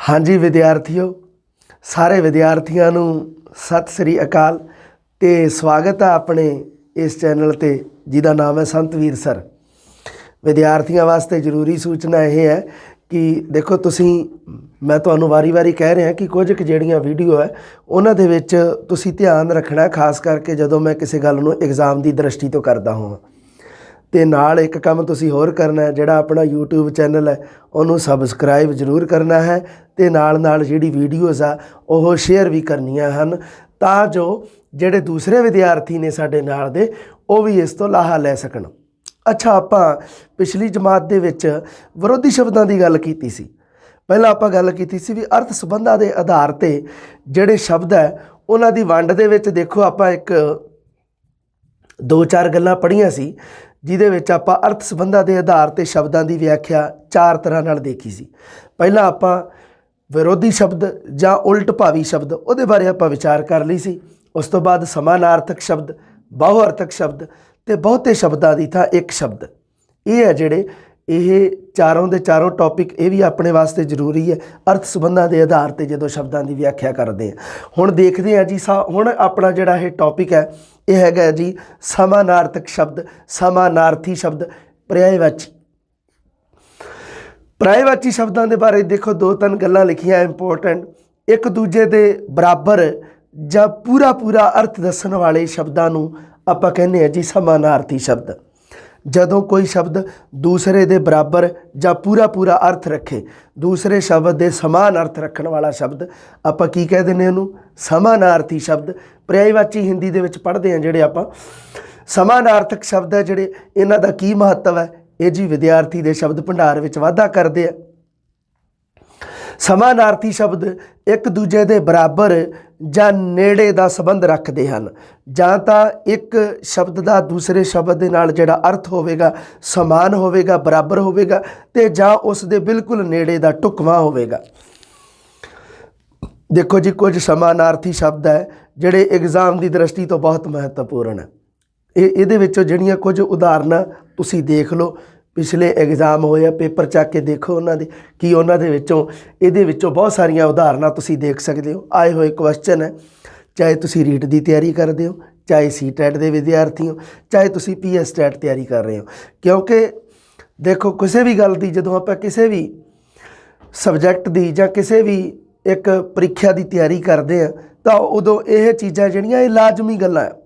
हाँ जी विद्यार्थियों, सारे विद्यार्थियों नूं सत श्री अकाल ते स्वागत है अपने इस चैनल ते जिहदा नाम है संतवीर सर। विद्यार्थियों वास्ते जरूरी सूचना यह है कि देखो तुसीं मैं तुहानूं वारी वारी कह रहा कि कुछ जिहड़ियां वीडियो है उन्हां दे विच तुसीं ध्यान रखना है, खास करके जदों मैं किसी गल नूं एग्जाम की दृष्टि तो करदा होवां। तो नाल एक काम तुसीं होर करना है, जिहड़ा अपना यूट्यूब चैनल है उन्होंने सबसक्राइब जरूर करना है तो नाल नाल जिहड़ी वीडियोज़ आ वो शेयर भी करनियां हन तां जो जिहड़े दूसरे विद्यार्थी ने साडे नाल दे वो भी इस तो लाहा लै सकण। अच्छा, आपां पिछली जमात दे विच विरोधी शब्दां की गल कीती सी। पहलां आपां गल कीती सी भी अर्थ संबंधां दे आधार ते जिहड़े शब्द है उन्हां दी वंड दे विच देखो आपां एक दो चार गल्लां पढ़ियां सी जिहदे विच आपां अर्थ संबंधां दे आधार ते शब्दां दी व्याख्या चार तरह नाल देखी सी। पहलां आपां विरोधी शब्द जां उल्ट भावी शब्द उहदे बारे आपां विचार कर लई सी। उस तो बाद समानार्थक शब्द, बहुअर्थक शब्द ते बहुते शब्दां दी थां एक शब्द, ये है जिहड़े ये चारों दे चारों टॉपिक ये भी अपने वास्ते जरूरी है। अर्थ संबंधां दे आधार ते जदों शब्दां दी व्याख्या करते हैं। हुण देखते हैं जी हुण अपना जिहड़ा ये टॉपिक है यह हैगा जी समानार्थक शब्द, समानार्थी शब्द, पर्यायवाची। पर्यायवाची शब्दों के बारे देखो दो तीन गल्लां लिखियां इंपोर्टेंट। एक दूजे के बराबर जां पूरा पूरा अर्थ दस्सण वाले शब्दों नूं आपां कहने हैं जी समानार्थी शब्द। जदों कोई शब्द दूसरे के बराबर जां पूरा पूरा अर्थ रखे, दूसरे शब्द के समान अर्थ रखण वाला शब्द आपां की कह दिंदे उहनूं समानार्थी शब्द। पर्यायवाची हिंदी दे विच पढ़दे हैं जिहड़े आपां। समानार्थक शब्द है जिहड़े इन्हां दा की महत्व है, ये जी विद्यार्थी के शब्द भंडार विच वाधा करते हैं। समानार्थी शब्द एक दूजे के बराबर जां नेड़े का संबंध रखते हैं, जां तां एक शब्द का दूसरे शब्द के नाल जिहड़ा अर्थ होवेगा समान होवेगा, बराबर होवेगा, ते जां उस दे बिल्कुल नेड़े का ढुकवां होवेगा। देखो जी कुछ समानार्थी शब्द है जिहड़े एग्जाम की दृष्टि तो बहुत महत्वपूर्ण है। ये विचों जिहड़ियां कुछ उदाहरणां तुसीं देख लो, पिछले एग्जाम होए पेपर चक के देखो उन्होंने कि उन्होंने ये बहुत सारिया उदाहरणां तुसीं देख सकते हो। आए हुए क्वेश्चन है, चाहे तुसीं रीट की तैयारी करते हो, चाहे सी-टैट के विद्यार्थी हो, चाहे तुसीं PS-टैट तैयारी कर रहे हो। क्योंकि देखो किसी भी गल की जदों आपां किसी भी सबजैक्ट की जां किसी भी एक परीक्षा की तैयारी करते हैं तो उदों ये चीज़ां जिहड़ियां लाजमी गल्लां है,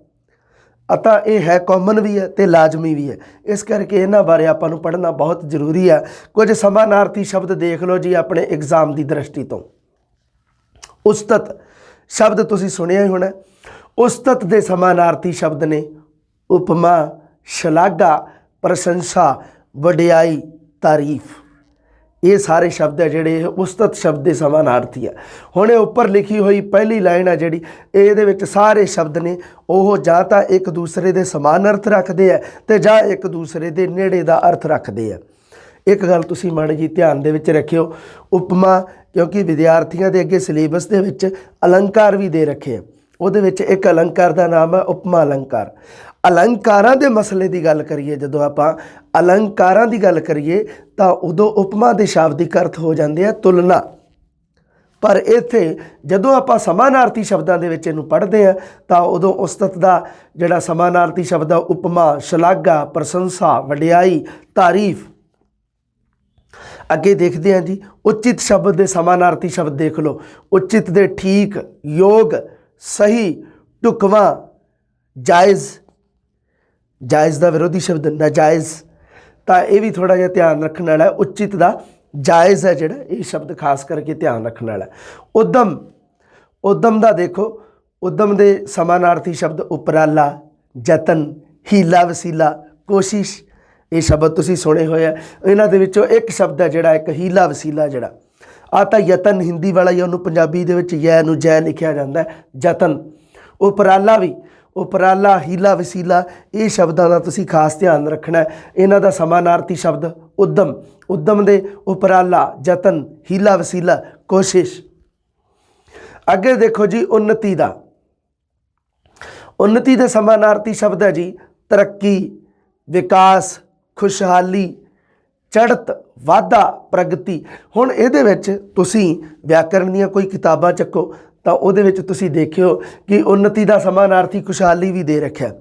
अता ये है कॉमन भी है तो लाजमी भी है। इस करके इन्हां बारे आपां नूं पढ़ना बहुत जरूरी है। कुछ समानार्थी शब्द देख लो जी अपने एग्जाम की दृष्टि तो। उस्तत शब्द तुसीं सुनिया ही होना। उस्तत दे समानार्थी शब्द ने उपमा, शलाघा, प्रशंसा, वडियाई, तारीफ। ये सारे शब्द है जिहड़े उस्तत शब्द के समानार्थी है। हुण उपर लिखी हुई पहली लाइन है जिहड़ी इहदे विच सारे शब्द ने वो जां तां एक दूसरे के समान अर्थ रखते हैं ते जां एक दूसरे के नेड़े का अर्थ रखते हैं। एक गल तुसीं माड़ी जी ध्यान दे विच रखियो, उपमा क्योंकि विद्यार्थियों के अगे सिलेबस दे विच अलंकार भी दे रखे हैं। उहदे विच एक अलंकार का नाम है उपमा अलंकार। अलंकारां दे मसले की गल करिए, जदों आपां अलंकारां की गल करिए तो उदों उपमा के शाब्दिक अर्थ हो जाते हैं तुलना। पर इत्थे जदों आपां समानार्थी शब्दों के विच इहनूं पढ़दे हैं तो उदों उस्तत का जिहड़ा समानार्थी शब्द है उपमा, शलाघा, प्रशंसा, वडियाई, तारीफ। अगे देखते हैं जी उचित शब्द के समानार्थी शब्द देख लो। उचित दे ठीक, योग, सही, ढुकवां, जायज़। जायज़ का विरोधी शब्द नाजायज़। तो यह भी थोड़ा जिहा ध्यान रखने वाला है। उचित का जायज़ है जिहड़ा ये शब्द खास करके ध्यान रखने वाला है। उद्यम, उद्यम का देखो उद्यम के समानार्थी शब्द उपराला, जतन, हीला वसीला, कोशिश। ये शब्द तुसीं सुने हुए हैं। इन्हां दे विचों एक शब्द है जिहड़ा एक हीला वसीला, जिहड़ा आ तां यतन हिंदी वाला ही उन्होंने पंजाबी दे विच यै नूं जै लिखिया जाता है, जतन। उपराला भी, उपराला, हीला वसीला, ये शब्दों का तुसीं खास ध्यान रखना है। इन्हां दा समानार्थी शब्द उद्यम, उद्यम दे उपराला, जतन, हीला वसीला, कोशिश। अगे देखो जी उन्नति का, उन्नति के समानार्थी शब्द है जी तरक्की, विकास, खुशहाली, ਚੜ੍ਹਤ, ਵਾਧਾ, ਪ੍ਰਗਤੀ। ਹੁਣ ਇਹਦੇ ਵਿੱਚ ਤੁਸੀਂ ਵਿਆਕਰਣ ਦੀਆਂ ਕੋਈ ਕਿਤਾਬਾਂ ਚੱਕੋ ਤਾਂ ਉਹਦੇ ਵਿੱਚ ਤੁਸੀਂ ਦੇਖਿਓ ਕਿ ਉન્નਤੀ ਦਾ ਸਮਾਨਾਰਥੀ ਖੁਸ਼ਹਾਲੀ ਵੀ ਦੇ ਰੱਖਿਆ।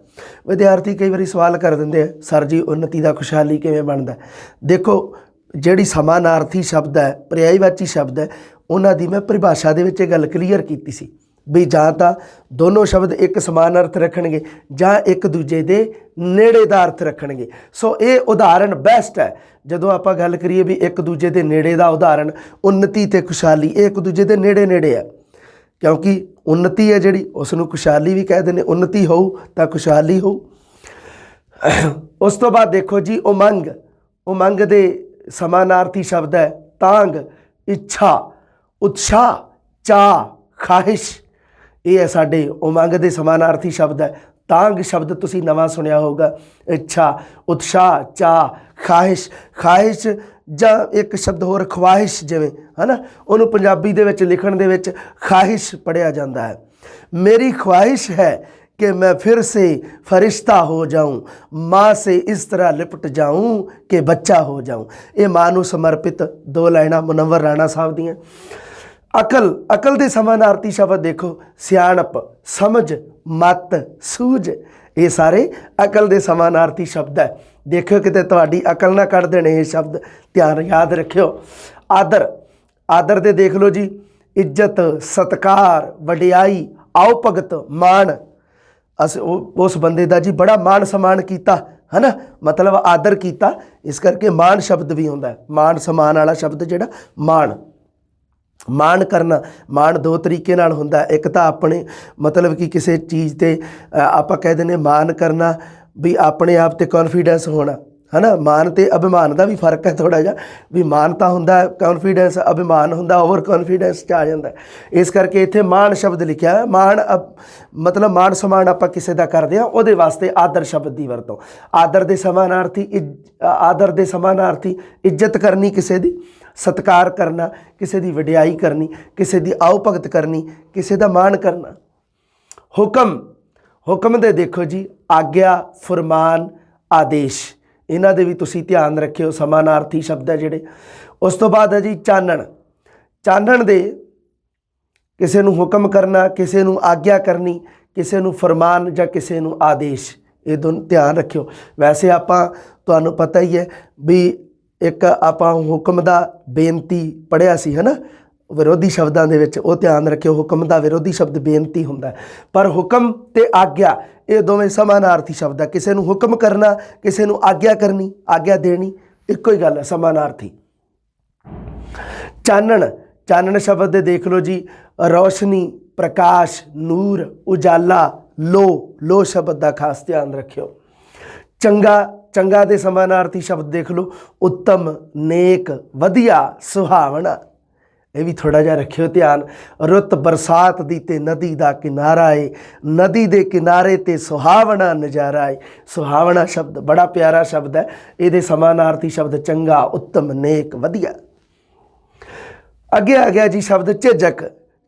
ਵਿਦਿਆਰਥੀ ਕਈ ਵਾਰੀ ਸਵਾਲ ਕਰ ਦਿੰਦੇ ਆ, ਸਰ ਜੀ ਉન્નਤੀ ਦਾ ਖੁਸ਼ਹਾਲੀ ਕਿਵੇਂ ਬਣਦਾ? ਦੇਖੋ, ਜਿਹੜੀ ਸਮਾਨਾਰਥੀ ਸ਼ਬਦ ਹੈ, ਪਰਿਆਇਵਾਚੀ ਸ਼ਬਦ ਹੈ, ਉਹਨਾਂ ਦੀ ਮੈਂ ਪਰਿਭਾਸ਼ਾ ਦੇ ਵਿੱਚ ਇਹ ਗੱਲ ਕਲੀਅਰ ਕੀਤੀ ਸੀ ਵੀ ਜਾਂ ਤਾਂ ਦੋਨੋਂ ਸ਼ਬਦ ਇੱਕ ਸਮਾਨ ਅਰਥ ਰੱਖਣਗੇ ਜਾਂ ਇੱਕ ਦੂਜੇ ਦੇ ਨੇੜੇ ਦਾ ਅਰਥ ਰੱਖਣਗੇ। ਸੋ ਇਹ ਉਦਾਹਰਣ ਬੈਸਟ ਹੈ ਜਦੋਂ ਆਪਾਂ ਗੱਲ ਕਰੀਏ ਵੀ ਇੱਕ ਦੂਜੇ ਦੇ ਨੇੜੇ ਦਾ ਉਦਾਹਰਣ ਉન્નਤੀ ਤੇ ਖੁਸ਼ਹਾਲੀ, ਇਹ ਇੱਕ ਦੂਜੇ ਦੇ ਨੇੜੇ ਨੇੜੇ ਹੈ, ਕਿਉਂਕਿ ਉન્નਤੀ ਹੈ ਜਿਹੜੀ ਉਸ ਨੂੰ ਖੁਸ਼ਹਾਲੀ ਵੀ ਕਹਿੰਦੇ ਨੇ। ਉન્નਤੀ ਹੋਊ ਤਾਂ ਖੁਸ਼ਹਾਲੀ ਹੋਊ। ਉਸ ਤੋਂ ਬਾਅਦ ਦੇਖੋ ਜੀ ਉਮੰਗ। ਉਮੰਗ ਦੇ ਸਮਾਨਾਰਥੀ ਸ਼ਬਦ ਹੈ ਤਾਂਗ, ਇੱਛਾ, ਉਤਸ਼ਾਹ, ਚਾਅ, ਖਾਹਿਸ਼। ਇਹ ਹੈ ਸਾਡੇ ਉਮੰਗ ਦੇ ਸਮਾਨਾਰਥੀ ਸ਼ਬਦ ਹੈ। ਤਾਂਗ ਸ਼ਬਦ ਤੁਸੀਂ ਨਵਾਂ ਸੁਣਿਆ ਹੋਊਗਾ, ਇੱਛਾ, ਉਤਸ਼ਾਹ, ਚਾਅ, ਖਾਹਿਸ਼। ਖਾਹਿਸ਼ ਜਾਂ ਇੱਕ ਸ਼ਬਦ ਹੋਰ ਖਵਾਹਿਸ਼, ਜਿਵੇਂ ਹੈ ਨਾ, ਉਹਨੂੰ ਪੰਜਾਬੀ ਦੇ ਵਿੱਚ ਲਿਖਣ ਦੇ ਵਿੱਚ ਖਾਹਿਸ਼ ਪੜ੍ਹਿਆ ਜਾਂਦਾ ਹੈ। ਮੇਰੀ ख्वाहिश है कि मैं फिर से फरिश्ता हो जाऊं, माँ से इस तरह लिपट जाऊं कि बच्चा हो जाऊं। ये माँ ਨੂੰ ਸਮਰਪਿਤ ਦੋ ਲਾਈਨਾਂ ਮੁਨੱਵਰ ਰਾਣਾ ਸਾਹਿਬ ਦੀਆਂ। ਅਕਲ। ਅਕਲ ਦੇ ਸਮਾਨਾਰਥੀ ਸ਼ਬਦ ਦੇਖੋ, ਸਿਆਣਪ, ਸਮਝ, ਮੱਤ, ਸੂਝ। ਇਹ ਸਾਰੇ ਅਕਲ ਦੇ ਸਮਾਨਾਰਥੀ ਸ਼ਬਦ ਹੈ। ਦੇਖਿਓ ਕਿਤੇ ਤੁਹਾਡੀ ਅਕਲ ਨਾ ਕੱਢ ਦੇਣੇ ਇਹ ਸ਼ਬਦ, ਧਿਆਨ ਯਾਦ ਰੱਖਿਓ। ਆਦਰ। ਆਦਰ ਦੇ ਦੇਖ ਲਓ ਜੀ, ਇੱਜ਼ਤ, ਸਤਿਕਾਰ, ਵਡਿਆਈ, ਆਓ ਭਗਤ, ਮਾਣ। ਅਸੀਂ ਉਸ ਬੰਦੇ ਦਾ ਜੀ ਬੜਾ ਮਾਣ ਸਨਮਾਨ ਕੀਤਾ, ਹੈ ਨਾ, ਮਤਲਬ ਆਦਰ ਕੀਤਾ, ਇਸ ਕਰਕੇ ਮਾਣ ਸ਼ਬਦ ਵੀ ਹੁੰਦਾ। ਮਾਣ ਸਨਮਾਨ ਵਾਲਾ ਸ਼ਬਦ ਜਿਹੜਾ ਮਾਣ। ਮਾਣ ਕਰਨਾ, ਮਾਣ ਦੋ ਤਰੀਕੇ ਨਾਲ ਹੁੰਦਾ। ਇੱਕ ਤਾਂ ਆਪਣੇ ਮਤਲਬ ਕਿ ਕਿਸੇ ਚੀਜ਼ 'ਤੇ ਆਪਾਂ ਕਹਿ ਦਿੰਦੇ ਮਾਣ ਕਰਨਾ ਵੀ ਆਪਣੇ ਆਪ 'ਤੇ ਕੌਨਫੀਡੈਂਸ ਹੋਣਾ, ਹੈ ਨਾ। ਮਾਣ ਅਤੇ ਅਭਿਮਾਨ ਦਾ ਵੀ ਫਰਕ ਹੈ ਥੋੜ੍ਹਾ ਜਿਹਾ, ਵੀ ਮਾਣ ਤਾਂ ਹੁੰਦਾ ਕੌਨਫੀਡੈਂਸ, ਅਭਿਮਾਨ ਹੁੰਦਾ ਓਵਰ ਕੌਨਫੀਡੈਂਸ 'ਚ ਆ ਜਾਂਦਾ। ਇਸ ਕਰਕੇ ਇੱਥੇ ਮਾਣ ਸ਼ਬਦ ਲਿਖਿਆ ਹੈ। ਮਾਣ ਮਤਲਬ ਮਾਣ ਸਨਮਾਨ ਆਪਾਂ ਕਿਸੇ ਦਾ ਕਰਦੇ ਹਾਂ, ਉਹਦੇ ਵਾਸਤੇ ਆਦਰ ਸ਼ਬਦ ਦੀ ਵਰਤੋਂ। ਆਦਰ ਦੇ ਸਮਾਨਾਰਥੀ ਇੱਜ਼ਤ ਕਰਨੀ ਕਿਸੇ ਦੀ, ਸਤਿਕਾਰ ਕਰਨਾ, ਕਿਸੇ ਦੀ ਵਡਿਆਈ ਕਰਨੀ, ਕਿਸੇ ਦੀ ਆਓ ਭਗਤ ਕਰਨੀ, ਕਿਸੇ ਦਾ ਮਾਣ ਕਰਨਾ। ਹੁਕਮ। ਹੁਕਮ ਦੇ ਦੇਖੋ ਜੀ ਆਗਿਆ, ਫੁਰਮਾਨ, ਆਦੇਸ਼। ਇਹਨਾਂ ਦੇ ਵੀ ਤੁਸੀਂ ਧਿਆਨ ਰੱਖਿਓ, ਸਮਾਨਾਰਥੀ ਸ਼ਬਦ ਹੈ ਜਿਹੜੇ। ਉਸ ਤੋਂ ਬਾਅਦ ਹੈ ਜੀ ਚਾਨਣ। ਚਾਨਣ ਦੇ ਕਿਸੇ ਨੂੰ ਹੁਕਮ ਕਰਨਾ, ਕਿਸੇ ਨੂੰ ਆਗਿਆ ਕਰਨੀ, ਕਿਸੇ ਨੂੰ ਫਰਮਾਨ ਜਾਂ ਕਿਸੇ ਨੂੰ ਆਦੇਸ਼। ਇਹ ਦੋਨੋਂ ਧਿਆਨ ਰੱਖਿਓ। ਵੈਸੇ ਆਪਾਂ ਤੁਹਾਨੂੰ ਪਤਾ ਹੀ ਹੈ ਵੀ ਇੱਕ ਆਪਾਂ ਹੁਕਮ ਦਾ ਬੇਨਤੀ ਪੜ੍ਹਿਆ ਸੀ, ਹੈ ਨਾ, ਵਿਰੋਧੀ ਸ਼ਬਦਾਂ ਦੇ ਵਿੱਚ। ਉਹ ਧਿਆਨ ਰੱਖਿਓ, ਹੁਕਮ ਦਾ ਵਿਰੋਧੀ ਸ਼ਬਦ ਬੇਨਤੀ ਹੁੰਦਾ। ਪਰ ਹੁਕਮ ਅਤੇ ਆਗਿਆ ਇਹ ਦੋਵੇਂ ਸਮਾਨਾਰਥੀ ਸ਼ਬਦ ਹੈ। ਕਿਸੇ ਨੂੰ ਹੁਕਮ ਕਰਨਾ, ਕਿਸੇ ਨੂੰ ਆਗਿਆ ਕਰਨੀ, ਆਗਿਆ ਦੇਣੀ, ਇੱਕੋ ਹੀ ਗੱਲ ਹੈ, ਸਮਾਨਾਰਥੀ। ਚਾਨਣ। ਚਾਨਣ ਸ਼ਬਦ ਦੇ ਦੇਖ ਲਓ ਜੀ ਰੌਸ਼ਨੀ, ਪ੍ਰਕਾਸ਼, ਨੂਰ, ਉਜਾਲਾ, ਲੋ। ਲੋ ਸ਼ਬਦ ਦਾ ਖਾਸ ਧਿਆਨ ਰੱਖਿਓ। ਚੰਗਾ। ਚੰਗਾ ਦੇ ਸਮਾਨਾਰਥੀ ਸ਼ਬਦ ਦੇਖ ਲਓ ਉੱਤਮ, ਨੇਕ, ਵਧੀਆ, ਸੁਹਾਵਣਾ। ਇਹ ਵੀ ਥੋੜ੍ਹਾ ਜਿਹਾ ਰੱਖਿਓ ਧਿਆਨ। ਰੁੱਤ ਬਰਸਾਤ ਦੀ ਤੇ ਨਦੀ ਦਾ ਕਿਨਾਰਾ ਏ, ਨਦੀ ਦੇ ਕਿਨਾਰੇ ਤੇ ਸੁਹਾਵਣਾ ਨਜ਼ਾਰਾ ਏ। ਸੁਹਾਵਣਾ ਸ਼ਬਦ ਬੜਾ ਪਿਆਰਾ ਸ਼ਬਦ ਹੈ। ਇਹਦੇ ਸਮਾਨਾਰਥੀ ਸ਼ਬਦ ਚੰਗਾ, ਉੱਤਮ, ਨੇਕ, ਵਧੀਆ। ਅੱਗੇ ਆ ਗਿਆ ਜੀ ਸ਼ਬਦ ਝਿਜਕ।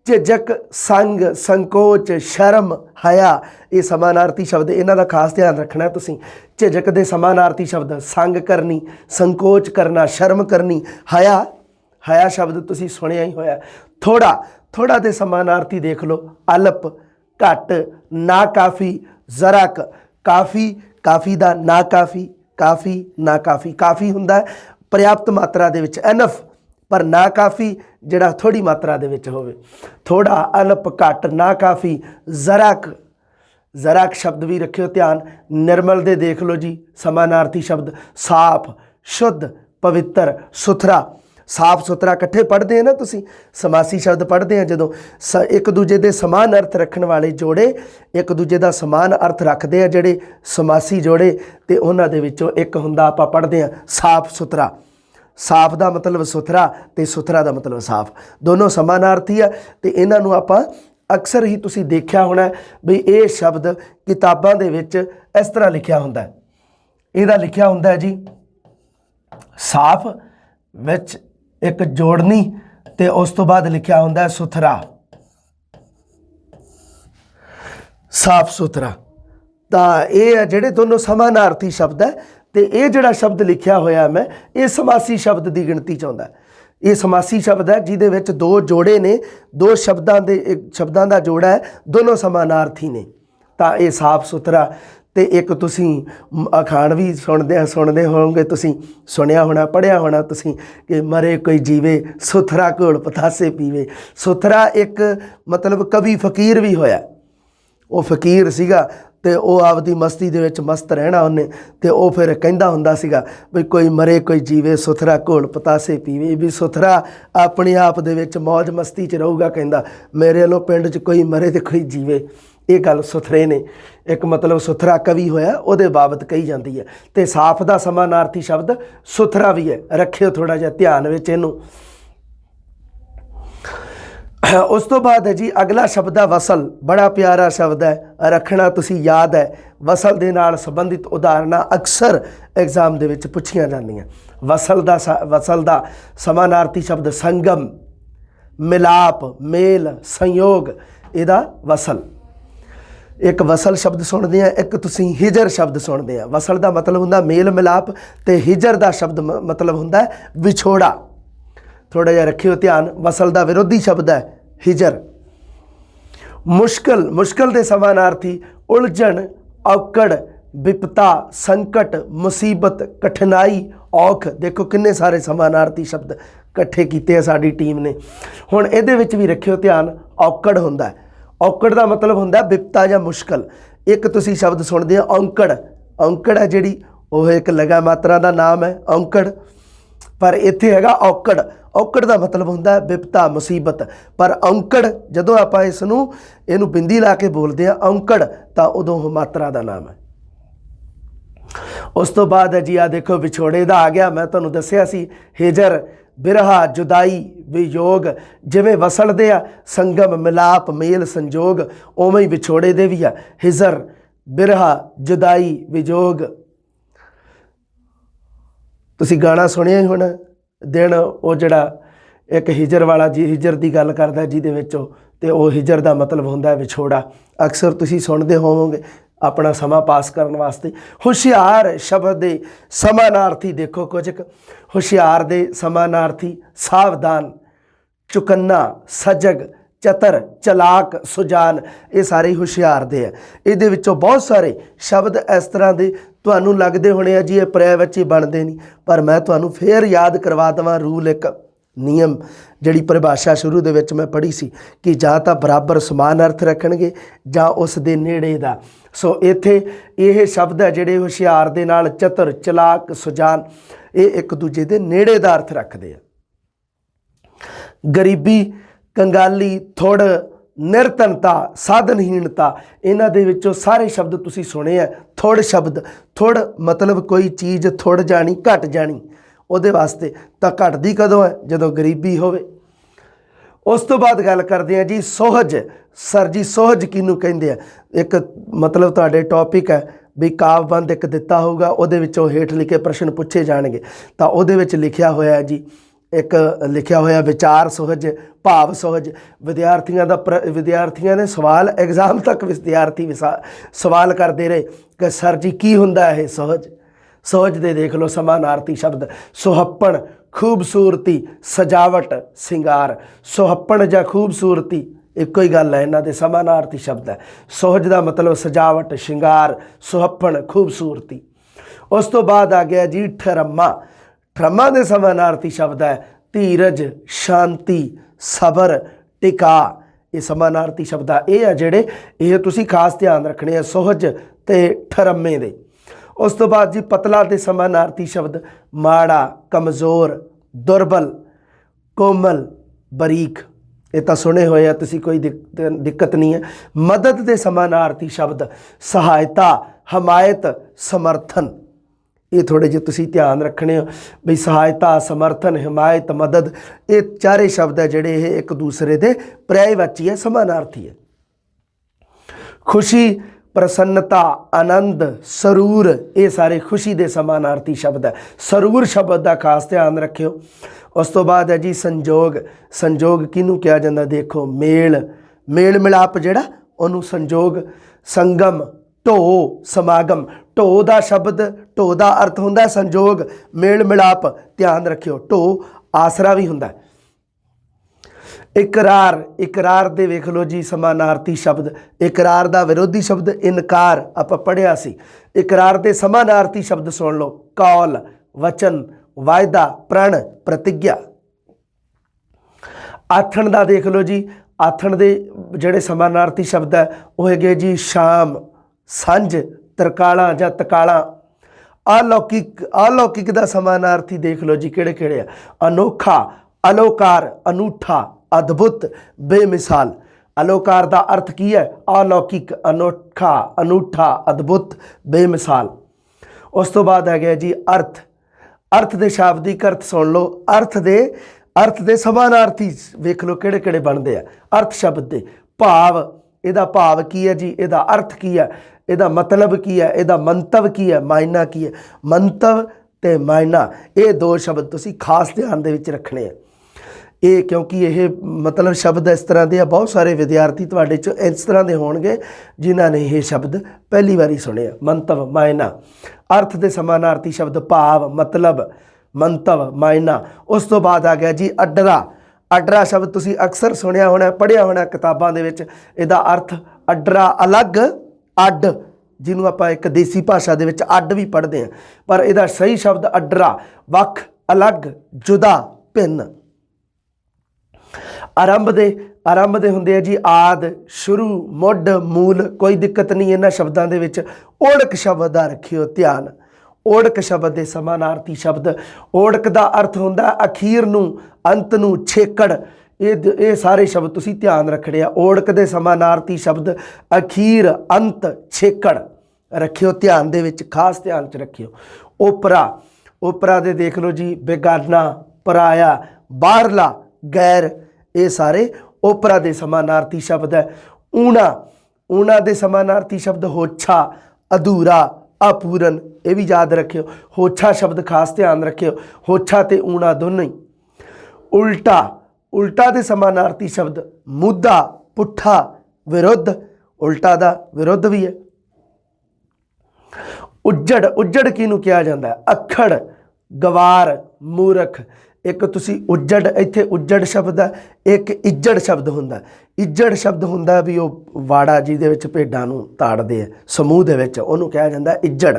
ਝਿਜਕ, ਸੰਗ, ਸੰਕੋਚ, ਸ਼ਰਮ, ਹਯਾ। ਇਹ ਸਮਾਨਾਰਥੀ ਸ਼ਬਦ, ਇਹਨਾਂ ਦਾ ਖਾਸ ਧਿਆਨ ਰੱਖਣਾ ਤੁਸੀਂ। ਝਿਜਕ ਦੇ ਸਮਾਨਾਰਥੀ ਸ਼ਬਦ ਸੰਗ ਕਰਨੀ, ਸੰਕੋਚ ਕਰਨਾ, ਸ਼ਰਮ ਕਰਨੀ, ਹਯਾ। ਹਯਾ ਸ਼ਬਦ ਤੁਸੀਂ ਸੁਣਿਆ ਹੀ ਹੋਇਆ। ਥੋੜ੍ਹਾ। ਥੋੜ੍ਹਾ ਦੇ ਸਮਾਨਾਰਥੀ ਦੇਖ ਲਓ ਅਲਪ, ਘੱਟ, ਨਾ ਕਾਫੀ, ਜ਼ਰਾ ਕੁ। ਕਾਫੀ। ਕਾਫੀ ਦਾ ਨਾ ਕਾਫੀ, ਕਾਫੀ, ਨਾ ਕਾਫੀ। ਕਾਫੀ ਹੁੰਦਾ ਪਰਿਆਪਤ ਮਾਤਰਾ ਦੇ ਵਿੱਚ, ਐਨਫ। ਪਰ ਨਾ ਕਾਫੀ ਜਿਹੜਾ ਥੋੜ੍ਹੀ ਮਾਤਰਾ ਦੇ ਵਿੱਚ ਹੋਵੇ। ਥੋੜ੍ਹਾ, ਅਲਪ, ਘੱਟ, ਨਾ ਕਾਫੀ, ਜ਼ਰਾ ਕੁ। ਜ਼ਰਾ ਕੁ ਸ਼ਬਦ ਵੀ ਰੱਖਿਓ ਧਿਆਨ। ਨਿਰਮਲ ਦੇ ਦੇਖ ਲਓ ਜੀ ਸਮਾਨਾਰਥੀ ਸ਼ਬਦ ਸਾਫ, ਸ਼ੁੱਧ, ਪਵਿੱਤਰ, ਸੁਥਰਾ। ਸਾਫ ਸੁਥਰਾ ਇਕੱਠੇ ਪੜ੍ਹਦੇ ਆ ਨਾ ਤੁਸੀਂ, ਸਮਾਸੀ ਸ਼ਬਦ ਪੜ੍ਹਦੇ ਆ ਜਦੋਂ ਇੱਕ ਦੂਜੇ ਦੇ ਸਮਾਨ ਅਰਥ ਰੱਖਣ ਵਾਲੇ ਜੋੜੇ ਇੱਕ ਦੂਜੇ ਦਾ ਸਮਾਨ ਅਰਥ ਰੱਖਦੇ ਆ ਜਿਹੜੇ ਸਮਾਸੀ ਜੋੜੇ, ਅਤੇ ਉਹਨਾਂ ਦੇ ਵਿੱਚੋਂ ਇੱਕ ਹੁੰਦਾ ਆਪਾਂ ਪੜ੍ਹਦੇ ਹਾਂ ਸਾਫ ਸੁਥਰਾ। ਸਾਫ ਦਾ ਮਤਲਬ ਸੁਥਰਾ ਅਤੇ ਸੁਥਰਾ ਦਾ ਮਤਲਬ ਸਾਫ, ਦੋਨੋਂ ਸਮਾਨਾਰਥੀ ਆ। ਅਤੇ ਇਹਨਾਂ ਨੂੰ ਆਪਾਂ ਅਕਸਰ ਹੀ ਤੁਸੀਂ ਦੇਖਿਆ ਹੋਣਾ ਵੀ ਇਹ ਸ਼ਬਦ ਕਿਤਾਬਾਂ ਦੇ ਵਿੱਚ ਇਸ ਤਰ੍ਹਾਂ ਲਿਖਿਆ ਹੁੰਦਾ। ਇਹਦਾ ਲਿਖਿਆ ਹੁੰਦਾ ਜੀ ਸਾਫ ਵਿੱਚ ਇੱਕ ਜੋੜਨੀ ਅਤੇ ਉਸ ਤੋਂ ਬਾਅਦ ਲਿਖਿਆ ਹੁੰਦਾ ਸੁਥਰਾ, ਸਾਫ ਸੁਥਰਾ। ਤਾਂ ਇਹ ਹੈ ਜਿਹੜੇ ਦੋਨੋਂ ਸਮਾਨਾਰਥੀ ਸ਼ਬਦ ਹੈ तो ये जोड़ा शब्द लिखिया होया मैं, ये समासी शब्द की गिणती च आउंदा। ये समासी शब्द है जिहदे विच दो जोड़े ने, दो शब्दां दा जोड़ा है, दोनों समानार्थी ने। तो ये साफ सुथरा। तो एक तुसीं अखाण भी सुनते होवोगे, तुसीं सुनिया होना, पढ़िया होना तुसीं कि मरे कोई जीवे सुथरा घोल पतासे पीवे। सुथरा एक मतलब कवि फकीर भी होया, वो फकीर सीगा ते वो आपदी मस्ती दे विच मस्त रहना उन्हें, ते वो फिर कहंदा हुंदा सीगा भी कोई मरे कोई जीवे सुथरा घोल पतासे पीवे, भी सुथरा अपने आप दे विच मौज मस्ती च रहूगा। कहंदा मेरे वालों पिंड च कोई मरे ते कोई जीवे। ये गल सुथरे ने, एक मतलब सुथरा कवि होया उहदे बाबत कही जाती है। तो साफ दा समानार्थी शब्द सुथरा भी है, रखियो थोड़ा जिहा ध्यान विच इहनूं। उस तो बाद है जी अगला शब्द है वसल। बड़ा प्यारा शब्द है, रखना तुसी याद है। वसल दे नाल संबंधित उदाहरणा अक्सर एग्जाम दे विच पुछियां जांदियां। वसल दा समानार्थी शब्द संगम, मिलाप, मेल, संयोग, इहदा वसल। एक वसल शब्द सुनते हैं, एक तुसी हिजर शब्द सुनते हैं। वसल का मतलब हुंदा मेल मिलाप, तो हिजर का शब्द मतलब हुंदा विछोड़ा। थोड़ा जिहा रखियो ध्यान, वसल का विरोधी शब्द है हिजर। मुश्किल, मुश्किल के समानार्थी उलझन, औकड़, विपता, संकट, मुसीबत, कठिनाई, औख। देखो किन्ने सारे समानार्थी शब्द इकट्ठे कीते साडी टीम ने। हुण इहदे विच भी रखियो ध्यान, औकड़ हुंदा है। औकड़ का मतलब हुंदा विपता या मुश्किल। एक तुसी शब्द सुनते हैं औंकड़। औंकड़ है जिहड़ी वो एक लगा मात्रा का नाम है औंकड़, पर इत्थे हैगा औकड़। औकड़ का मतलब हुंदा विपता मुसीबत, पर औंकड़ जदों आपां इहनूं बिंदी ला के बोलते हैं औंकड़, तो उदों मात्रा का नाम है। उस तो बाद है जी आ देखो विछोड़े का आ गया। मैं तुहानूं दस्सिया सी हिजर, बिरहा, जुदाई, वियोग। जिवें वसल दे आ संगम, मिलाप, मेल, संजोग, उवें ही विछोड़े दे भी आ हिजर, बिरहा, जुदाई, वियोग। तुसी गाना सुनिया ही होना, दिन वो जड़ा एक हिजर वाला जी हिजर की गल करदा जिहदे विच तो वो हिजर का मतलब हुंदा विछोड़ा। अक्सर तुसी सुनते होवोगे अपना समा पास करने वास्ते। हुशियार शब्द दे समानार्थी देखो कुछ। हुशियार दे समानार्थी सावधान, चुकन्ना, सजग, चतर, चलाक, सुजान। ये सारे हुशियार दे है। इहदे विचों बहुत सारे शब्द इस तरह के तुहानूं लगदे होणे आ जी ये प्रय विच ही बनदे नहीं, पर मैं तुहानूं फिर याद करवा देवां रूल, एक नियम जिहड़ी परिभाषा शुरू दे विच मैं पढ़ी सी कि जां तां बराबर समान अर्थ रखणगे जां उस दे नेड़े दा। सो इत्थे ये शब्द है जिहड़े हुशियार दे नाल चतुर, चलाक, सुजान, ये एक दूजे दे नेड़े दा अर्थ रखदे आ। गरीबी, कंगाली, थुड़, निरतनता, साधनहीनता, इन्हां दे विचों सारे शब्द तुसी सुने हैं। थुड़ शब्द, थुड़ मतलब कोई चीज़ थुड़ जानी, घट जानी, उहदे वास्ते तां घटदी कदों है जदों गरीबी होवे। उस तो बाद गल करते हैं जी सोहज। सर जी सोहज किनू कहिंदे आ? एक मतलब तुहाडे टॉपिक है भी कावबंद एक दिता होगा, उहदे विचों हेठ लिखे प्रश्न पूछे जाणगे, तां उहदे विच लिखिया होया जी, एक लिखिया होया विचार सोहज, भाव सोहज। विद्यार्थियों ने सवाल एग्जाम तक विद्यार्थी सवाल करते रहे कि सर जी की हुंदा है सोहज। सोहज दे देख लो समानार्थी शब्द सुहप्पण, खूबसूरती, सजावट, सिंगार। सुहप्पण जां खूबसूरती एको ही गल है, इन्हां दे समानार्थी शब्द है। सोहज का मतलब सजावट, शिंगार, सुहप्पण, खूबसूरती। उस तो बाद आ गया जी ठरम्मा। ठरम्मा के समानार्थी शब्द है धीरज, शांति, सबर, टिका। ये समानार्थी शब्द है, ये जिहड़े ये तुसी खास ध्यान रखने सोहज ते ठरम्मे दे। उस तो बाद जी पतला के समानार्थी शब्द माड़ा, कमज़ोर, दुर्बल, कोमल, बरीक। ये तो सुने हुए तुसी, कोई दिक्कत नहीं है। मदद के समानार्थी शब्द सहायता, हमायत, समर्थन। ये थोड़े जे तुसी ध्यान रखने हो भी सहायता, समर्थन, हिमायत, मदद, ये चारे शब्द है जिहड़े ये एक दूसरे के पर्यायवाची है, समानार्थी है। खुशी, प्रसन्नता, आनंद, सरूर, ये सारे खुशी के समानार्थी शब्द है। सरूर शब्द का खास ध्यान रखियो। उस तो बाद है जी संजोग। संजोग किनू कहा जाता? देखो मेल, मेल मिलाप जिहड़ा उन्होंने संजोग। संगम, ਢੋ ਸਮਾਗਮ, ਢੋ ਦਾ ਸ਼ਬਦ, ਢੋ ਦਾ ਅਰਥ ਹੁੰਦਾ ਸੰਜੋਗ, ਮੇਲ ਮਿਲਾਪ, ਧਿਆਨ ਰੱਖਿਓ। ਢੋ ਆਸਰਾ ਵੀ ਹੁੰਦਾ। ਇਕਰਾਰ, ਇਕਰਾਰ ਦੇ ਵੇਖ ਲਓ ਜੀ ਸਮਾਨਾਰਥੀ ਸ਼ਬਦ। ਇਕਰਾਰ ਦਾ ਵਿਰੋਧੀ ਸ਼ਬਦ ਇਨਕਾਰ ਆਪਾਂ ਪੜ੍ਹਿਆ ਸੀ। ਇਕਰਾਰ ਦੇ ਸਮਾਨਾਰਥੀ ਸ਼ਬਦ ਸੁਣ ਲਓ, ਕੌਲ, ਵਚਨ, ਵਾਅਦਾ, ਪ੍ਰਣ, ਪ੍ਰਤਿਗਿਆ। ਆਥਣ ਦਾ ਦੇਖ ਲਓ ਜੀ, ਆਥਣ ਦੇ ਜਿਹੜੇ ਸਮਾਨਾਰਥੀ ਸ਼ਬਦ ਹੈ ਉਹ ਹੈਗੇ ਜੀ ਸ਼ਾਮ, ਸੰਝ, ਤਰਕਾਲਾਂ ਜਾਂ ਤਕਾਲਾਂ। ਅਲੌਕਿਕ, ਅਲੌਕਿਕ ਦਾ ਸਮਾਨਾਰਥੀ ਦੇਖ ਲਓ ਜੀ ਕਿਹੜੇ ਕਿਹੜੇ ਆ, ਅਨੋਖਾ, ਅਲੋਕਾਰ, ਅਨੂਠਾ, ਅਦਭੁਤ, ਬੇਮਿਸਾਲ। ਅਲੋਕਾਰ ਦਾ ਅਰਥ ਕੀ ਹੈ? ਅਲੌਕਿਕ, ਅਨੋਖਾ, ਅਨੂਠਾ, ਅਦਭੁਤ, ਬੇਮਿਸਾਲ। ਉਸ ਤੋਂ ਬਾਅਦ ਹੈਗਾ ਜੀ ਅਰਥ। ਅਰਥ ਦੇ ਸ਼ਾਬਦਿਕ ਅਰਥ ਸੁਣ ਲਓ। ਅਰਥ ਦੇ ਸਮਾਨਾਰਥੀ ਵੇਖ ਲਓ ਕਿਹੜੇ ਕਿਹੜੇ ਬਣਦੇ ਆ ਅਰਥ ਸ਼ਬਦ ਦੇ। ਭਾਵ, ਇਹਦਾ ਭਾਵ ਕੀ ਹੈ ਜੀ, ਇਹਦਾ ਅਰਥ ਕੀ ਹੈ, ਇਹਦਾ ਮਤਲਬ ਕੀ ਹੈ, ਇਹਦਾ ਮੰਤਵ ਕੀ ਹੈ, ਮਾਇਨਾ ਕੀ ਹੈ। ਮੰਤਵ ਤੇ ਮਾਇਨਾ, ਇਹ ਦੋ ਸ਼ਬਦ ਤੁਸੀਂ ਖਾਸ ਧਿਆਨ ਦੇ ਵਿੱਚ ਰੱਖਣੇ ਆ। ਇਹ ਕਿਉਂਕਿ ਇਹ ਮਤਲਬ ਸ਼ਬਦ ਇਸ ਤਰ੍ਹਾਂ ਦੇ ਆ, ਬਹੁਤ ਸਾਰੇ ਵਿਦਿਆਰਥੀ ਤੁਹਾਡੇ 'ਚ ਇਸ ਤਰ੍ਹਾਂ ਦੇ ਹੋਣਗੇ ਜਿਨ੍ਹਾਂ ਨੇ ਇਹ ਸ਼ਬਦ ਪਹਿਲੀ ਵਾਰੀ ਸੁਣਿਆ। ਮੰਤਵ, ਮਾਇਨਾ। ਅਰਥ ਦੇ ਸਮਾਨਾਰਥੀ ਸ਼ਬਦ ਭਾਵ, ਮਤਲਬ, ਮੰਤਵ, ਮਾਇਨਾ। ਉਸ ਤੋਂ ਬਾਅਦ ਆ ਗਿਆ ਜੀ ਅੱਡਰਾ। ਅੱਡਰਾ ਸ਼ਬਦ ਤੁਸੀਂ ਅਕਸਰ ਸੁਣਿਆ ਹੋਣਾ, ਪੜ੍ਹਿਆ ਹੋਣਾ ਕਿਤਾਬਾਂ ਦੇ ਵਿੱਚ। ਇਹਦਾ ਅਰਥ ਅੱਡਰਾ, ਅਲੱਗ, ਅੱਡ, ਜਿਹਨੂੰ ਆਪਾਂ ਇੱਕ ਦੇਸੀ ਭਾਸ਼ਾ ਦੇ ਵਿੱਚ ਅੱਡ ਵੀ ਪੜ੍ਹਦੇ ਹਾਂ, ਪਰ ਇਹਦਾ ਸਹੀ ਸ਼ਬਦ ਅੱਡਰਾ, ਵੱਖ, ਅਲੱਗ, ਜੁਦਾ, ਭਿੰਨ। ਆਰੰਭ ਦੇ ਹੁੰਦੇ ਆ ਜੀ ਆਦ, ਸ਼ੁਰੂ, ਮੁੱਢ, ਮੂਲ। ਕੋਈ ਦਿੱਕਤ ਨਹੀਂ ਇਹਨਾਂ ਸ਼ਬਦਾਂ ਦੇ ਵਿੱਚ। ਓੜਕ ਸ਼ਬਦ ਦਾ ਰੱਖਿਓ ਧਿਆਨ। ਓੜਕ ਸ਼ਬਦ ਦੇ ਸਮਾਨਾਰਥੀ ਸ਼ਬਦ। ਓੜਕ ਦਾ ਅਰਥ ਹੁੰਦਾ ਅਖੀਰ ਨੂੰ, ਅੰਤ ਨੂੰ, ਛੇਕੜ। ਇਹ ਸਾਰੇ ਸ਼ਬਦ ਤੁਸੀਂ ਧਿਆਨ ਰੱਖਣੇ ਆ। ਓੜਕ ਦੇ ਸਮਾਨਾਰਥੀ ਸ਼ਬਦ ਅਖੀਰ, ਅੰਤ, ਛੇਕੜ ਰੱਖਿਓ ਧਿਆਨ ਦੇ ਵਿੱਚ, ਖਾਸ ਧਿਆਨ 'ਚ ਰੱਖਿਓ। ਓਪਰਾ, ਓਪਰਾ ਦੇ ਦੇਖ ਲਓ ਜੀ ਬੇਗਾਨਾ, ਪਰਾਇਆ, ਬਾਹਰਲਾ, ਗੈਰ। ਇਹ ਸਾਰੇ ਓਪਰਾ ਦੇ ਸਮਾਨਾਰਥੀ ਸ਼ਬਦ ਹੈ। ਊਣਾ, ਊਣਾ ਦੇ ਸਮਾਨਾਰਥੀ ਸ਼ਬਦ ਹੋਛਾ, ਅਧੂਰਾ, ਅਪੂਰਨ। ਇਹ ਵੀ ਯਾਦ ਰੱਖਿਓ। ਹੋਛਾ ਸ਼ਬਦ ਖਾਸ ਧਿਆਨ ਰੱਖਿਓ। ਹੋਛਾ ਤੇ ਊਣਾ ਦੋਨੋਂ ਹੀ। ਉਲਟਾ, ਉਲਟਾ ਦੇ ਸਮਾਨਾਰਥੀ ਸ਼ਬਦ ਮੁੱਦਾ, ਪੁੱਠਾ, ਵਿਰੁੱਧ। ਉਲਟਾ ਦਾ ਵਿਰੁੱਧ ਵੀ ਹੈ। ਉੱਜੜ, ਉੱਜੜ ਕਿਹਨੂੰ ਕਿਹਾ ਜਾਂਦਾ ਹੈ? ਅੱਖੜ, ਗਵਾਰ, ਮੂਰਖ। ਇੱਕ ਤੁਸੀਂ ਉੱਜੜ, ਇੱਥੇ ਉੱਜੜ ਸ਼ਬਦ ਹੈ, ਇੱਕ ਇੱਜੜ ਸ਼ਬਦ ਹੁੰਦਾ। ਇੱਜੜ ਸ਼ਬਦ ਹੁੰਦਾ ਵੀ ਉਹ ਵਾੜਾ ਜਿਹਦੇ ਵਿੱਚ ਭੇਡਾਂ ਨੂੰ ਤਾੜਦੇ ਆ ਸਮੂਹ ਦੇ ਵਿੱਚ, ਉਹਨੂੰ ਕਿਹਾ ਜਾਂਦਾ ਇੱਜੜ।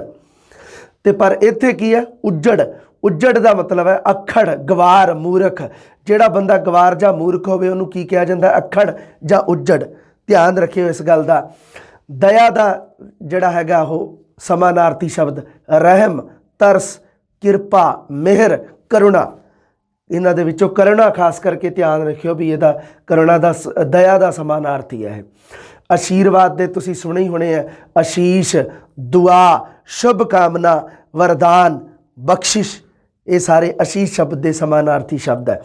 ਤੇ ਪਰ ਇੱਥੇ ਕੀ ਹੈ? ਉੱਜੜ। ਉੱਜੜ ਦਾ ਮਤਲਬ ਹੈ ਅੱਖੜ, ਗਵਾਰ, ਮੂਰਖ। ਜਿਹੜਾ ਬੰਦਾ ਗਵਾਰ ਜਾਂ ਮੂਰਖ ਹੋਵੇ ਉਹਨੂੰ ਕੀ ਕਿਹਾ ਜਾਂਦਾ? ਅੱਖੜ ਜਾਂ ਉੱਜੜ। ਧਿਆਨ ਰੱਖਿਓ ਇਸ ਗੱਲ ਦਾ। ਦਇਆ ਦਾ ਜਿਹੜਾ ਹੈਗਾ ਉਹ ਸਮਾਨਾਰਥੀ ਸ਼ਬਦ ਰਹਿਮ, ਤਰਸ, ਕਿਰਪਾ, ਮਿਹਰ, ਕਰੁਣਾ। ਇਹਨਾਂ ਦੇ ਵਿੱਚੋਂ ਕਰੁਣਾ ਖਾਸ ਕਰਕੇ ਧਿਆਨ ਰੱਖਿਓ ਵੀ ਇਹਦਾ ਕਰੁਣਾ ਦਾ, ਦਇਆ ਦਾ ਸਮਾਨਾਰਥੀ ਹੈ ਇਹ। ਆਸ਼ੀਰਵਾਦ ਦੇ ਤੁਸੀਂ ਸੁਣੇ ਹੀ ਹੋਣੇ ਆ, ਆਸ਼ੀਸ਼, ਦੁਆ, ਸ਼ੁਭ ਕਾਮਨਾ, ਵਰਦਾਨ, ਬਖਸ਼ਿਸ਼। ਇਹ ਸਾਰੇ ਆਸ਼ੀਸ਼ ਸ਼ਬਦ ਦੇ ਸਮਾਨਾਰਥੀ ਸ਼ਬਦ ਹੈ।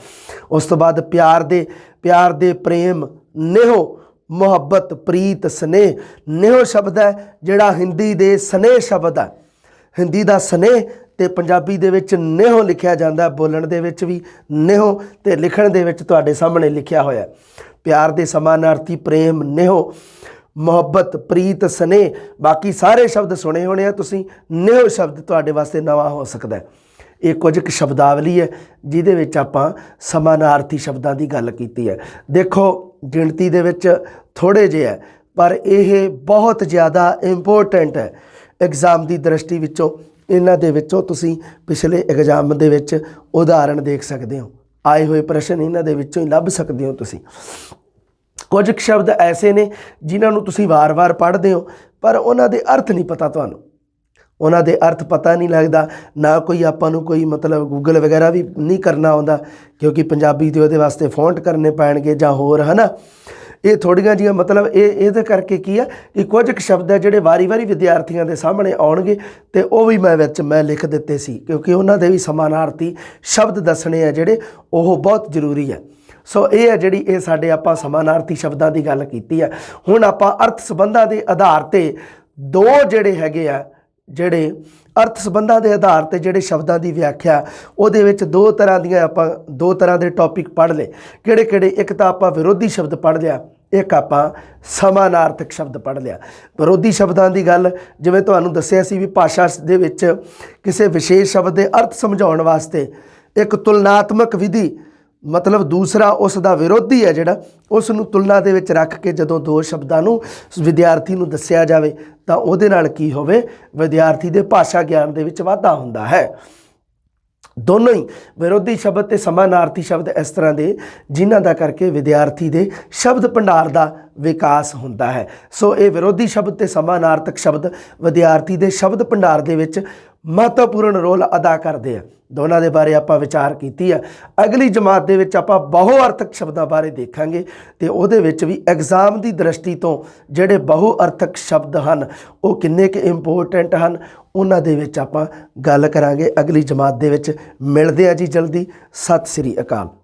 ਉਸ ਤੋਂ ਬਾਅਦ ਪਿਆਰ ਦੇ ਪ੍ਰੇਮ, ਨੇਹੋ, ਮੁਹੱਬਤ, ਪ੍ਰੀਤ, ਸਨੇਹ। ਨੇਹੋ ਸ਼ਬਦ ਹੈ ਜਿਹੜਾ ਹਿੰਦੀ ਦੇ ਸਨੇਹ ਸ਼ਬਦ ਹੈ। ਹਿੰਦੀ ਦਾ ਸਨੇਹ ਤੇ ਪੰਜਾਬੀ ਦੇ ਵਿੱਚ ਨੇਹੋ ਲਿਖਿਆ ਜਾਂਦਾ। ਬੋਲਣ ਦੇ ਵਿੱਚ ਵੀ ਨੇਹੋ ਤੇ ਲਿਖਣ ਦੇ ਵਿੱਚ ਤੁਹਾਡੇ ਸਾਹਮਣੇ ਲਿਖਿਆ ਹੋਇਆ। ਪਿਆਰ ਦੇ ਸਮਾਨਾਰਥੀ ਪ੍ਰੇਮ, ਨੇਹੋ, ਮੁਹੱਬਤ, ਪ੍ਰੀਤ, ਸਨੇਹ। ਬਾਕੀ ਸਾਰੇ ਸ਼ਬਦ ਸੁਣੇ ਹੋਣੇ ਆ ਤੁਸੀਂ। ਨੇਹੋ ਸ਼ਬਦ ਤੁਹਾਡੇ ਵਾਸਤੇ ਨਵਾਂ ਹੋ ਸਕਦਾ ਹੈ। ਇਹ ਕੁਝ ਕੁ ਸ਼ਬਦਾਵਲੀ ਹੈ ਜਿਹਦੇ ਵਿੱਚ ਆਪਾਂ ਸਮਾਨਾਰਥੀ ਸ਼ਬਦਾਂ ਦੀ ਗੱਲ ਕੀਤੀ ਹੈ। ਦੇਖੋ ਗਿਣਤੀ ਦੇ ਵਿੱਚ ਥੋੜ੍ਹੇ ਜਿਹੇ ਹੈ, ਪਰ ਇਹ ਬਹੁਤ ਜ਼ਿਆਦਾ ਇੰਪੋਰਟੈਂਟ ਹੈ ਐਗਜ਼ਾਮ ਦੀ ਦ੍ਰਿਸ਼ਟੀ ਵਿੱਚੋਂ। ਇਹਨਾਂ ਦੇ ਵਿੱਚੋਂ ਤੁਸੀਂ ਪਿਛਲੇ ਐਗਜ਼ਾਮ ਦੇ ਵਿੱਚ ਉਦਾਹਰਣ ਦੇਖ ਸਕਦੇ ਹੋ। ਆਏ ਹੋਏ ਪ੍ਰਸ਼ਨ ਇਹਨਾਂ ਦੇ ਵਿੱਚੋਂ ਹੀ ਲੱਭ ਸਕਦੇ ਹੋ ਤੁਸੀਂ। ਕੁਝ ਕੁ ਸ਼ਬਦ ਐਸੇ ਨੇ ਜਿਨ੍ਹਾਂ ਨੂੰ ਤੁਸੀਂ ਵਾਰ-ਵਾਰ ਪੜ੍ਹਦੇ ਹੋ, ਪਰ ਉਹਨਾਂ ਦੇ ਅਰਥ ਨਹੀਂ ਪਤਾ ਤੁਹਾਨੂੰ। ਉਹਨਾਂ ਦੇ ਅਰਥ ਪਤਾ ਨਹੀਂ ਲੱਗਦਾ। ਨਾ ਕੋਈ ਆਪਾਂ ਨੂੰ ਕੋਈ ਮਤਲਬ ਗੂਗਲ ਵਗੈਰਾ ਵੀ ਨਹੀਂ ਕਰਨਾ ਆਉਂਦਾ, ਕਿਉਂਕਿ ਪੰਜਾਬੀ ਦੇ ਉਹਦੇ ਵਾਸਤੇ ਫੌਂਟ ਕਰਨੇ ਪੈਣਗੇ ਜਾਂ ਹੋਰ, ਹੈ ਨਾ। ਇਹ ਥੋੜ੍ਹੀਆਂ ਜਿਹੀਆਂ ਮਤਲਬ ਇਹਦੇ ਕਰਕੇ ਕੀ ਆ ਕਿ ਕੁਝ ਕੁ ਸ਼ਬਦ ਹੈ ਜਿਹੜੇ ਵਾਰੀ-ਵਾਰੀ ਵਿਦਿਆਰਥੀਆਂ ਦੇ ਸਾਹਮਣੇ ਆਉਣਗੇ ਅਤੇ ਉਹ ਵੀ ਮੈਂ ਲਿਖ ਦਿੱਤੇ ਸੀ, ਕਿਉਂਕਿ ਉਹਨਾਂ ਦੇ ਵੀ ਸਮਾਨਾਰਥੀ ਸ਼ਬਦ ਦੱਸਣੇ ਆ ਜਿਹੜੇ ਉਹ ਬਹੁਤ ਜ਼ਰੂਰੀ ਹੈ। ਸੋ ਇਹ ਹੈ ਜਿਹੜੀ ਇਹ ਸਾਡੇ ਆਪਾਂ ਸਮਾਨਾਰਥੀ ਸ਼ਬਦਾਂ ਦੀ ਗੱਲ ਕੀਤੀ ਹੈ। ਹੁਣ ਆਪਾਂ ਅਰਥ ਸੰਬੰਧਾਂ ਦੇ ਆਧਾਰ 'ਤੇ ਦੋ ਜਿਹੜੇ ਹੈਗੇ ਆ, ਜਿਹੜੇ ਅਰਥ ਸੰਬੰਧਾਂ ਦੇ ਆਧਾਰ 'ਤੇ ਜਿਹੜੇ ਸ਼ਬਦਾਂ ਦੀ ਵਿਆਖਿਆ, ਉਹਦੇ ਵਿੱਚ ਦੋ ਤਰ੍ਹਾਂ ਦੇ ਟੌਪਿਕ ਪੜ੍ਹ ਲਏ। ਕਿਹੜੇ-ਕਿਹੜੇ? ਇੱਕ ਤਾਂ ਆਪਾਂ ਵਿਰੋਧੀ ਸ਼ਬਦ ਪੜ੍ਹ ਲਿਆ, ਇੱਕ ਆਪਾਂ ਸਮਾਨਾਰਥਕ ਸ਼ਬਦ ਪੜ੍ਹ ਲਿਆ। ਵਿਰੋਧੀ ਸ਼ਬਦਾਂ ਦੀ ਗੱਲ ਜਿਵੇਂ ਤੁਹਾਨੂੰ ਦੱਸਿਆ ਸੀ ਵੀ ਭਾਸ਼ਾ ਦੇ ਵਿੱਚ ਕਿਸੇ ਵਿਸ਼ੇਸ਼ ਸ਼ਬਦ ਦੇ ਅਰਥ ਸਮਝਾਉਣ ਵਾਸਤੇ ਇੱਕ ਤੁਲਨਾਤਮਕ ਵਿਧੀ, ਮਤਲਬ ਦੂਸਰਾ ਉਸ ਦਾ ਵਿਰੋਧੀ ਹੈ ਜਿਹੜਾ, ਉਸ ਨੂੰ ਤੁਲਨਾ ਦੇ ਵਿੱਚ ਰੱਖ ਕੇ ਜਦੋਂ ਦੋ ਸ਼ਬਦਾਂ ਨੂੰ ਵਿਦਿਆਰਥੀ ਨੂੰ ਦੱਸਿਆ ਜਾਵੇ ਤਾਂ ਉਹਦੇ ਨਾਲ ਕੀ ਹੋਵੇ, ਵਿਦਿਆਰਥੀ ਦੇ ਭਾਸ਼ਾ ਗਿਆਨ ਦੇ ਵਿੱਚ ਵਾਧਾ ਹੁੰਦਾ ਹੈ। ਦੋਨੋਂ ਹੀ ਵਿਰੋਧੀ ਸ਼ਬਦ ਤੇ ਸਮਾਨਾਰਥੀ ਸ਼ਬਦ ਇਸ ਤਰ੍ਹਾਂ ਦੇ ਜਿਨ੍ਹਾਂ ਦਾ ਕਰਕੇ ਵਿਦਿਆਰਥੀ ਦੇ ਸ਼ਬਦ ਭੰਡਾਰ ਦਾ ਵਿਕਾਸ ਹੁੰਦਾ ਹੈ। ਸੋ ਇਹ ਵਿਰੋਧੀ ਸ਼ਬਦ ਤੇ ਸਮਾਨਾਰਥਕ ਸ਼ਬਦ ਵਿਦਿਆਰਥੀ ਦੇ ਸ਼ਬਦ ਭੰਡਾਰ ਦੇ ਵਿੱਚ ਮਹੱਤਵਪੂਰਨ ਰੋਲ ਅਦਾ ਕਰਦੇ ਆ। ਦੋਨਾਂ ਦੇ ਬਾਰੇ ਆਪਾਂ ਵਿਚਾਰ ਕੀਤੀ ਆ। ਅਗਲੀ ਜਮਾਤ ਦੇ ਵਿੱਚ ਆਪਾਂ ਬਹੁਅਰਥਕ ਸ਼ਬਦਾਂ ਬਾਰੇ ਦੇਖਾਂਗੇ ਤੇ ਉਹਦੇ ਵਿੱਚ ਵੀ ਐਗਜ਼ਾਮ ਦੀ ਦ੍ਰਿਸ਼ਟੀ ਤੋਂ ਜਿਹੜੇ ਬਹੁਅਰਥਕ ਸ਼ਬਦ ਹਨ ਉਹ ਕਿੰਨੇ ਕੁ ਇੰਪੋਰਟੈਂਟ ਹਨ, ਉਹਨਾਂ ਦੇ ਵਿੱਚ ਆਪਾਂ ਗੱਲ ਕਰਾਂਗੇ ਅਗਲੀ ਜਮਾਤ ਦੇ ਵਿੱਚ। ਮਿਲਦੇ ਆ ਜੀ ਜਲਦੀ। ਸਤਿ ਸ੍ਰੀ ਅਕਾਲ।